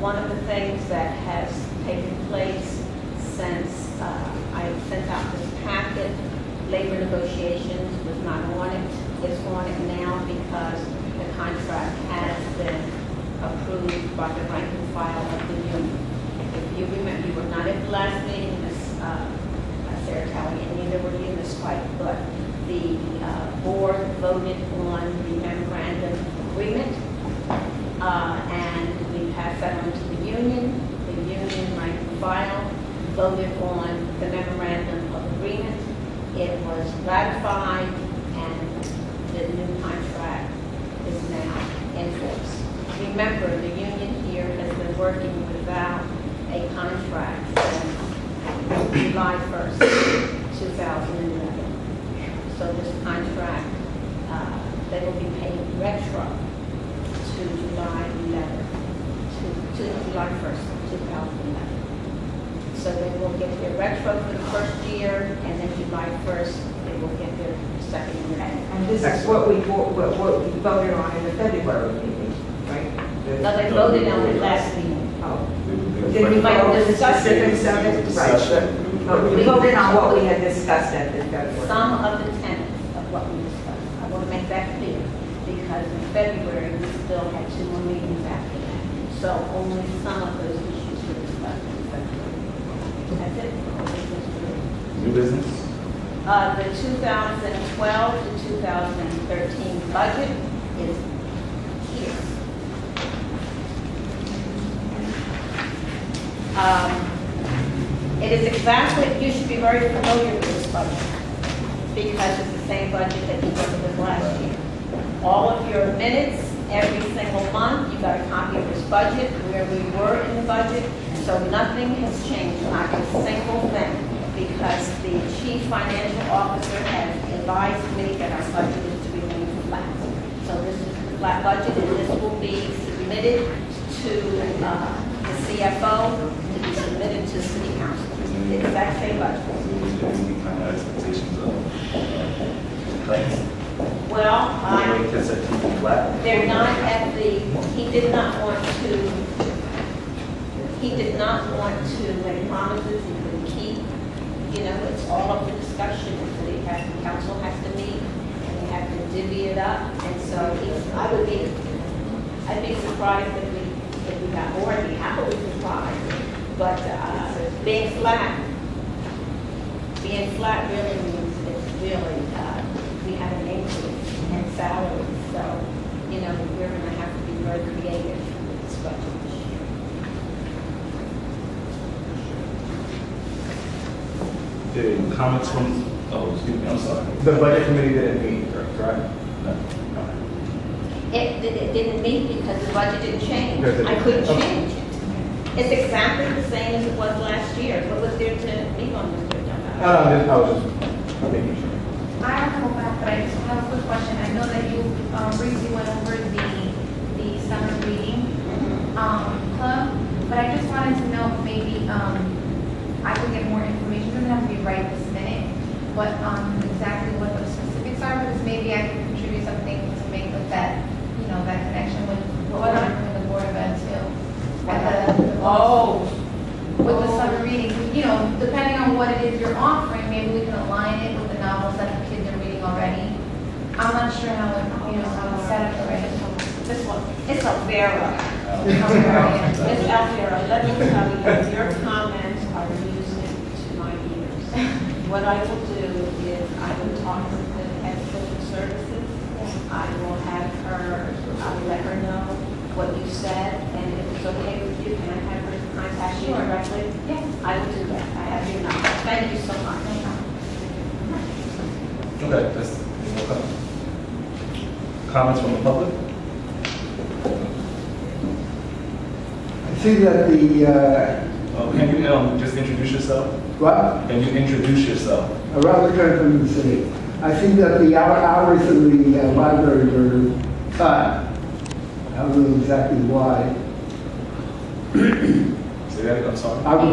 One of the things that has taken place since I sent out this packet, labor negotiations was not on it. It's on it now because the contract has been approved by the rank and file of the union. If you remember, you were not at the last meeting, Ms. Sarah Talley, and neither were you, Ms. White, but the board voted on the memorandum agreement, and we passed that on to the union. The union rank and file voted on the memorandum of agreement. It was ratified, and the new contract is now in force. Remember, the union here has been working without a contract since July 1st, 2011. So this contract, they will be paid retro to July 11th, to July 1st, 2011. So they will get their retro for the first year, and then July 1st, they will get their second year. And this is what we voted on in the February meeting, right? No, they voted on it last meeting. Oh. They Did we might vote on the discuss it. specifics of it? Right. But we voted on what we had discussed at the February. Some of the tenets of what we discussed. I want to make that clear, because in February, we still had 2 more meetings after that. So only some of those issues were discussed in February. That's it. New business? The 2012 to 2013 budget is here. It is exactly, you should be very familiar with this budget, because it's the same budget that you worked with last year. All of your minutes, every single month, you got a copy of this budget, where we were in the budget, so nothing has changed, not a single thing, because the chief financial officer has advised me that our budget is to remain flat. So this is the flat budget, and this will be submitted to the CFO, to be submitted to City Council. The exact same budget. Any kind of expectations of claims? Well, Because that keep it flat? they're not at the, he did not want to make promises he couldn't keep. You know, it's all up to discussion, so the council has to meet, and they have to divvy it up, and so I'd be surprised if we got more, I'd be happily surprised, but being flat really means it's really, we have an increase in salaries, so, you know, we're gonna have to be very creative with this budget this year. Okay, comments from, oh, excuse me, I'm sorry. The budget committee didn't meet, correct? No. It didn't meet because the budget didn't change. Because it I couldn't didn't. change it. It's exactly the same as it was last year. What was there to meet on, Mr. Dunn? I was just making sure. I don't know about, but I just have a quick question. I know that you briefly went over the summer reading club, but I just wanted to know if maybe I could get more information. It doesn't have to be right this minute, but exactly what the specifics are, because maybe I can contribute something to make with that, you know, that connection with what we're doing with the board event too. With the summer reading, you know, depending on what it is you're offering, maybe we can align it with the novels that the kids are reading already. I'm not sure how it, you know, how it's set up already. This one, it's Elmora. It's Elmora. Let me tell you, your comments are music to my ears. What I will do is I will Services. I will have her, I will let her know what you said, and if it's okay with you, can I have her contact you directly? Yes. I will do that. I have your number. Thank you so much. Okay, that's, any more comments from the public? I see that the, Can you just introduce yourself? what? Can you introduce yourself? Robert Kern from the city. I think that the hours in the library were cut. I don't know exactly why. Say that again, I'm sorry. I was,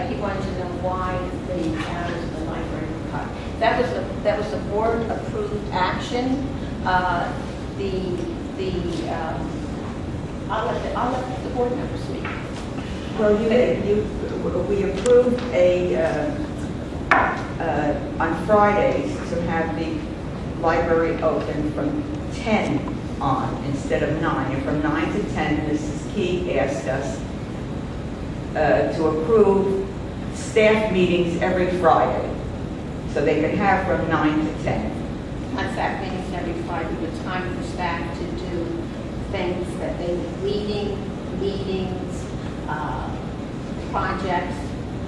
He wanted to know why the hours of the library were cut. That was a board approved action. I'll let the board members speak. Well, we approved on Fridays to have the library open from 10 on instead of 9. And from 9 to 10, Mrs. Key asked us to approve staff meetings every Friday. So they could have from 9 to 10. On staff meetings every Friday, with time for staff to do things that they need, meetings, projects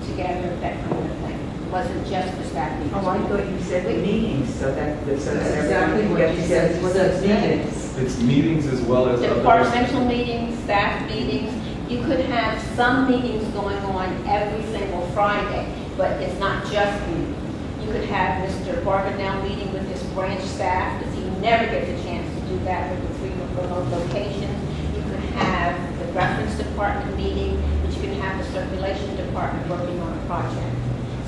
together, that kind of thing. It wasn't just for staff meetings. Oh, I thought you said the meetings, so that That's exactly what you said. It says meetings. It's meetings as well as other. Departmental meetings, staff meetings. You could have some meetings going on every single Friday, but it's not just meetings. You could have Mr. Barbanell meeting with his branch staff, because he never gets a chance to do that with the 3 remote locations. You could have the reference department meeting, but you can have the circulation department working on a project.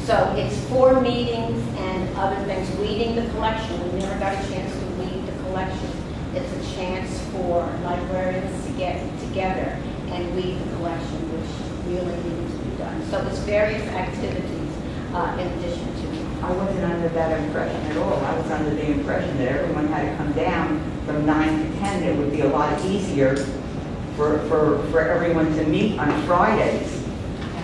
So it's 4 meetings and other things. Weeding the collection, we never got a chance to weed the collection. It's a chance for librarians to get together and weed the collection, which really needs to be done. So it's various activities in addition to. I wasn't under that impression at all. I was under the impression that everyone had to come down from 9 to 10. It would be a lot easier for everyone to meet on Fridays.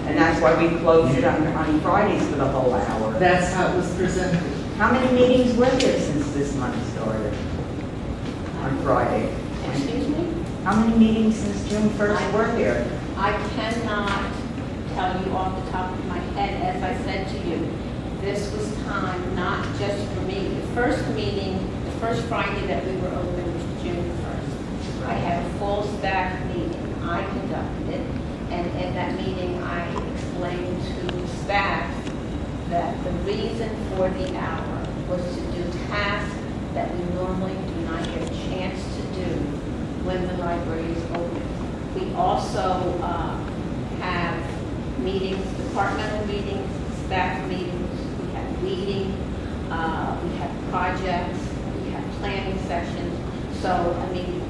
And that's why we closed it on Fridays for the whole hour. That's how it was presented. How many meetings were there since this month started? On Friday? Excuse me? How many meetings since June 1st were there? I cannot tell you off the top of my head. As I said to you, this was time not just for me. The first meeting, the first Friday that we were open was June 1st. I had a full staff meeting. I conducted it. And in that meeting, I explained to staff that the reason for the hour was to do tasks that we normally do not get a chance to do when the library is open. We also have meetings, departmental meetings, staff meetings, we have weeding, we have projects, we have planning sessions. So, I mean,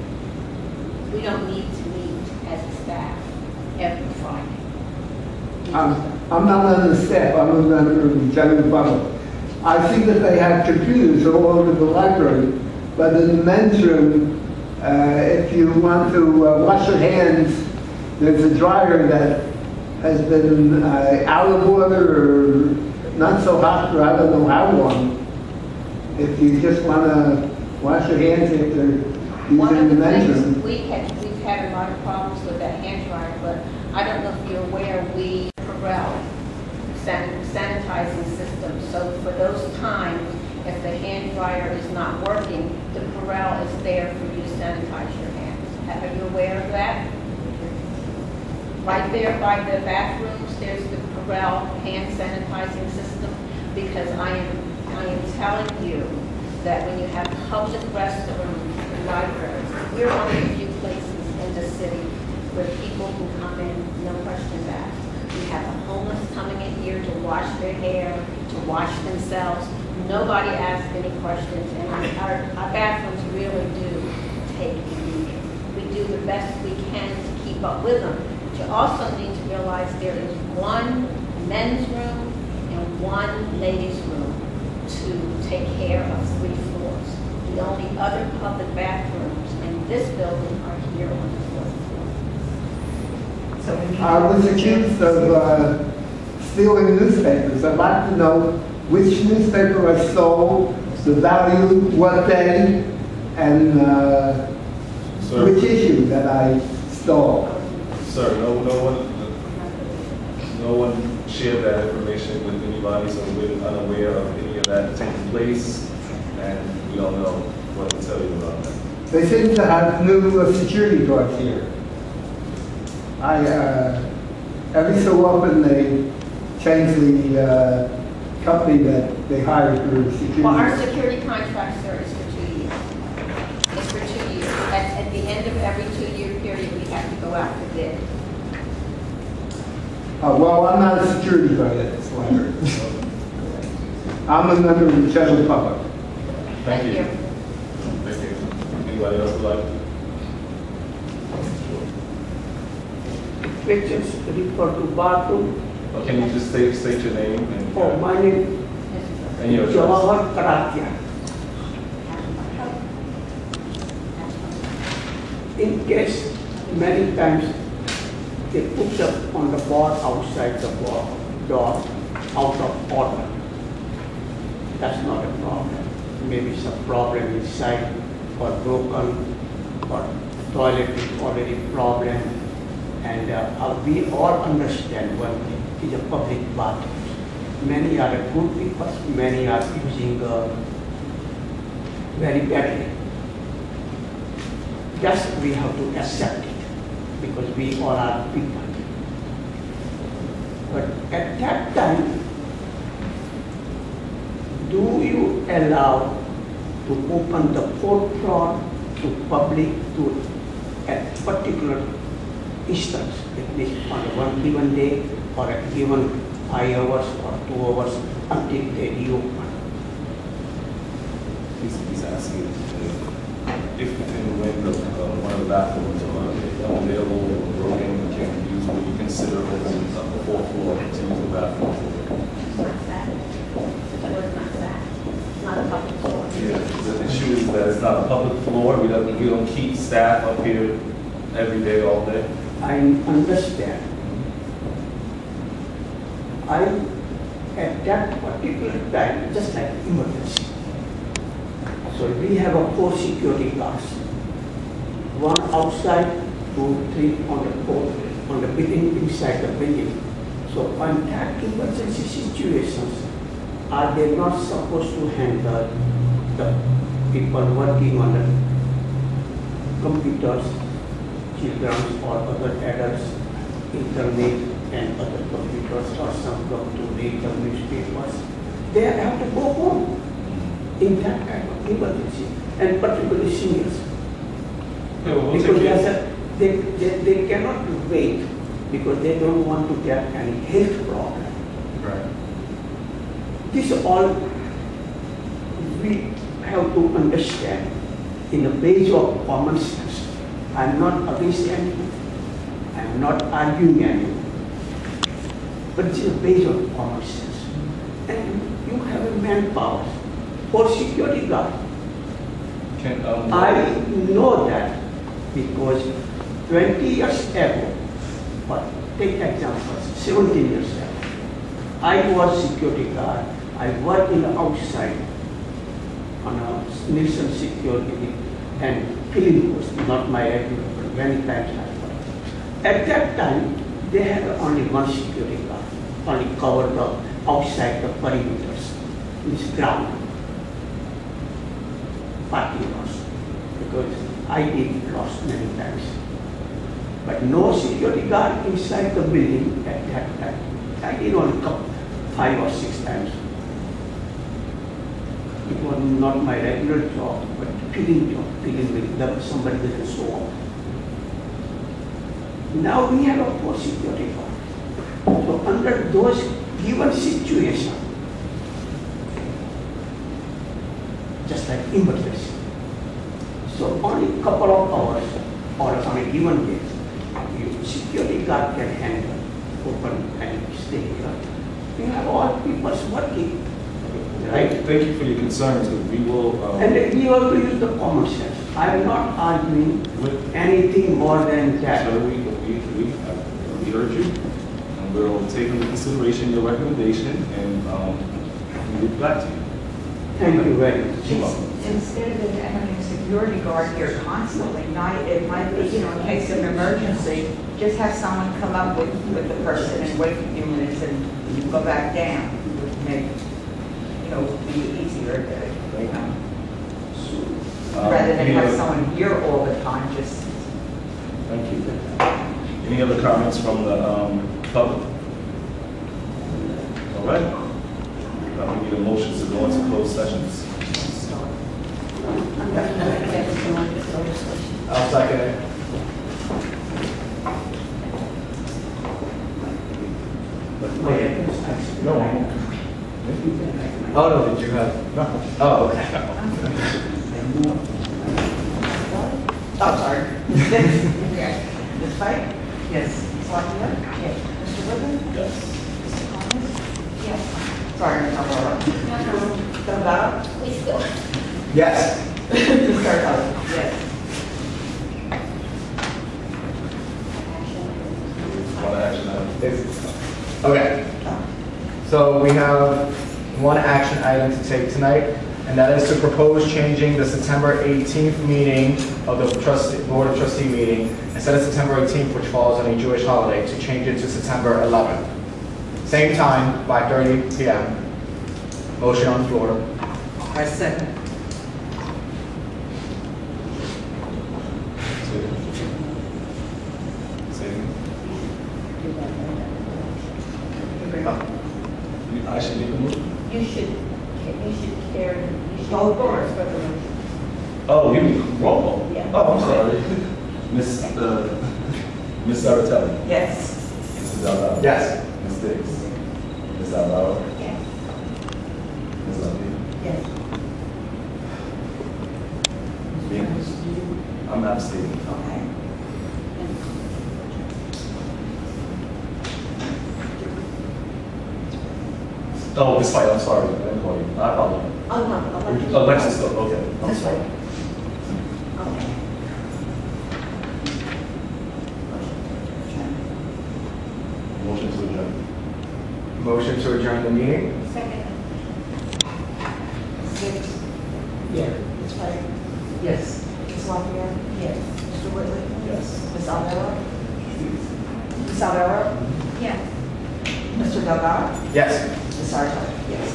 we don't need to meet as a staff every Friday. I'm not on the staff, I'm a member of the general public. I think that they have computers all over the library, but in the men's room, if you want to wash your hands, there's a dryer that has been out of order or not so hot for I don't know how long. If you just want to wash your hands after One using of the the men's things, room. we've had a lot of problems with that hand dryer, but I don't know if you're aware, we Corel sanitizing system. So for those times, if the hand dryer is not working, the Corel is there for you to sanitize your hands. Are you aware of that? Right there by the bathrooms, there's the Corel hand sanitizing system, because I am telling you that when you have public restrooms and libraries, we're one of the few places in the city where people can come in, no questions asked. We have the homeless coming in here to wash their hair, to wash themselves. Nobody asks any questions, and our bathrooms really do take it. We do the best we can to keep up with them. But you also need to realize there is one men's room and one ladies' room to take care of 3 floors. The only other public bathrooms in this building are here on the 4th floor. So we need I was accused of stealing newspapers. I'd like to know which newspaper I stole the value, what day, and Sir. which issue that I stole. Sir, no one shared that information with anybody, so we're unaware of any of that taking place, and we don't know what to tell you about that. They seem to have new security guards here. Every so often they change the company that they hire for security. Well, our security contract, sir, is for 2 years. It's for 2 years. At the end of every 2-year period, we have to go out for bid. Well, I'm not a security guard at this point. I'm a member of the general public. Thank you. Thank you. Anybody else would like? Pictures refer to bathroom. Can you just state your name and, Oh, my name and your is address? Jawahar Karatia. In case, many times, they put up on the board outside the door, out of order. That's not a problem. Maybe some problem inside, or broken, or toilet is already problem. And we all understand one thing, is a public bathroom. Many are good people, many are using very badly. Just we have to accept it, because we all are people. But at that time, do you allow to open the fourth floor to public to a particular instance, at least on one given day or a given 5 hours or 2 hours until they reopen? He's asking if and when one of the bathrooms are unavailable or broken, or can't be used, would you consider opening up the fourth floor to use the bathroom? It's not that. The door is not that. It's not a public floor. Yeah, the issue is that it's not a public floor. We don't keep staff up here every day, all day. I understand. At that particular time, just like emergency. So we have 4 security guards. 1 outside, 2, 3 on the court, on the building, inside the building. So on that emergency situations, are they not supposed to handle the people working on the computers, children or other adults, internet and other computers, or some come to read the newspapers? They have to go home in that kind of emergency, and particularly seniors. Yeah, well, we'll Because take it. they cannot wait, because they don't want to get any health problem. Right. This all we have to understand in the base of common sense. I'm not against anyone. I'm not arguing anyone. But it's a base of common sense. And you have a manpower for security guard. I know that because 20 years ago, but take examples, 17 years ago, I was security guard. I worked in the outside on a nation security and filling post, not my regular, but many times I worked. At that time, they had only 1 security guard, only covered the outside the perimeters, this ground. Party loss, because I did lost many times. But no security guard inside the building at that time. I did only 5 or 6 times. It was not my regular job, but filling job, filling with them, somebody doesn't show up. Now we have a 4 security guard. So under those given situations, just like emergency. So only couple of hours or on a given day, your security guard can handle, open and stay here. You have all people working. Right? Thank you for your concerns. We will. And we also use the common sense. I am not arguing with anything more than that. So we heard you, and we'll take into consideration your recommendation, and we'll get back to you. Thank you very much. Instead of having a security guard here constantly, it might be, in case of an emergency, just have someone come up with the person and wait a few minutes and go back down. Would make, be easier, rather than have someone here all the time, just. Thank you. Any other comments from the public? All right. We need a motion to go into closed sessions. I'll second it. No. Oh, no, did you have? No. Oh, okay. Oh, sorry. Okay. Ms. Pike? Yes. Ms. Lockyer? Yes. Mr. Woodman? Yes. Mr. Thomas? Yes. Sorry, Ms. Elmora. Delgado? We still. Yes. Ms. Sarko? Yes. One action item. Okay. So we have one action item to take tonight, and that is to propose changing the September 18th meeting of the Board of Trustee meeting, instead of September 18th, which falls on a Jewish holiday, to change it to September 11th. Same time, 5:30 p.m. Motion on the floor. I second. I should make a move. You should carry, you should. All aboard. Oh, you mean roll call? Yeah. Oh, I'm sorry. Ms. Saratelli. Yes. Mrs. Alvaro. Yes. Ms. Diggs. Ms. Alvaro. Yes. Ms. Levine. Yes. I'm abstaining. Okay. Oh, Ms. White, I'm sorry. I didn't call you. I apologize. Oh, no. Alexis, though, okay. I'm That's sorry. right. Okay. Motion to adjourn. Motion to adjourn the meeting. Second. Yeah. Ms. Pike? Yes. Ms. Lockyer? Yes. Mr. Whitley? Yes. Ms. Alvaro? Ms. Alvaro? Yes. Mr. Delgado? Yes. Ms. Sarko? Yes.